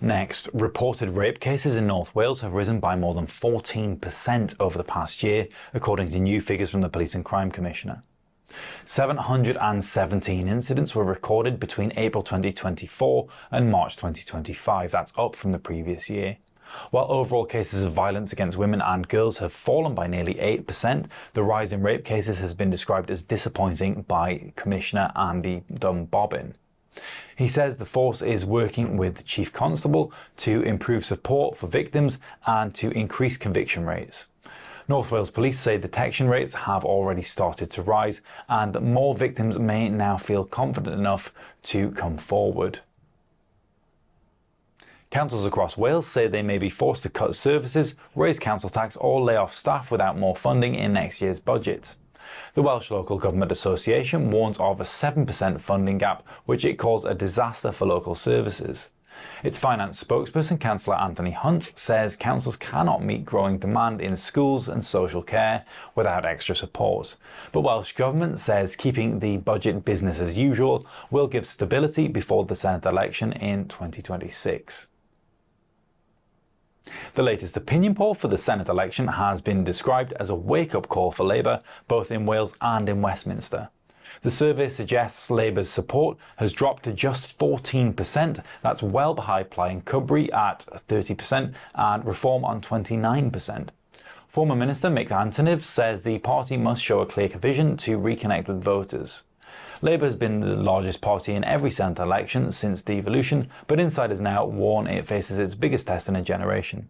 Next, reported rape cases in North Wales have risen by more than 14% over the past year, according to new figures from the Police and Crime Commissioner. 717 incidents were recorded between April 2024 and March 2025. That's up from the previous year. While overall cases of violence against women and girls have fallen by nearly 8%, the rise in rape cases has been described as disappointing by Commissioner Andy Dunbobbin. He says the force is working with the Chief Constable to improve support for victims and to increase conviction rates. North Wales Police say detection rates have already started to rise and that more victims may now feel confident enough to come forward. Councils across Wales say they may be forced to cut services, raise council tax or lay off staff without more funding in next year's budget. The Welsh Local Government Association warns of a 7% funding gap, which it calls a disaster for local services. Its finance spokesperson, Councillor Anthony Hunt, says councils cannot meet growing demand in schools and social care without extra support. But Welsh Government says keeping the budget business as usual will give stability before the Senate election in 2026. The latest opinion poll for the Senate election has been described as a wake-up call for Labour, both in Wales and in Westminster. The survey suggests Labour's support has dropped to just 14%. That's well behind Plaid Cymru at 30% and Reform on 29%. Former Minister Mick Antoniv says the party must show a clear vision to reconnect with voters. Labour has been the largest party in every Senate election since devolution, but insiders now warn it faces its biggest test in a generation.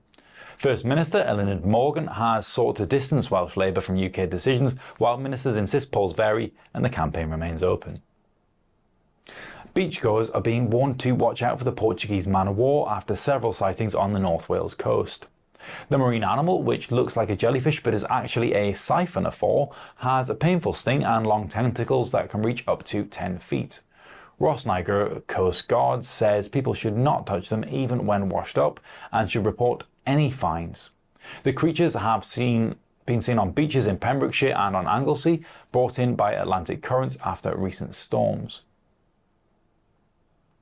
First Minister Eluned Morgan has sought to distance Welsh Labour from UK decisions, while ministers insist polls vary and the campaign remains open. Beachgoers are being warned to watch out for the Portuguese man o' war after several sightings on the North Wales coast. The marine animal, which looks like a jellyfish but is actually a siphonophore, has a painful sting and long tentacles that can reach up to 10 feet. Ross Niger Coast Guard says people should not touch them even when washed up and should report any fines. The creatures have been seen on beaches in Pembrokeshire and on Anglesey, brought in by Atlantic currents after recent storms.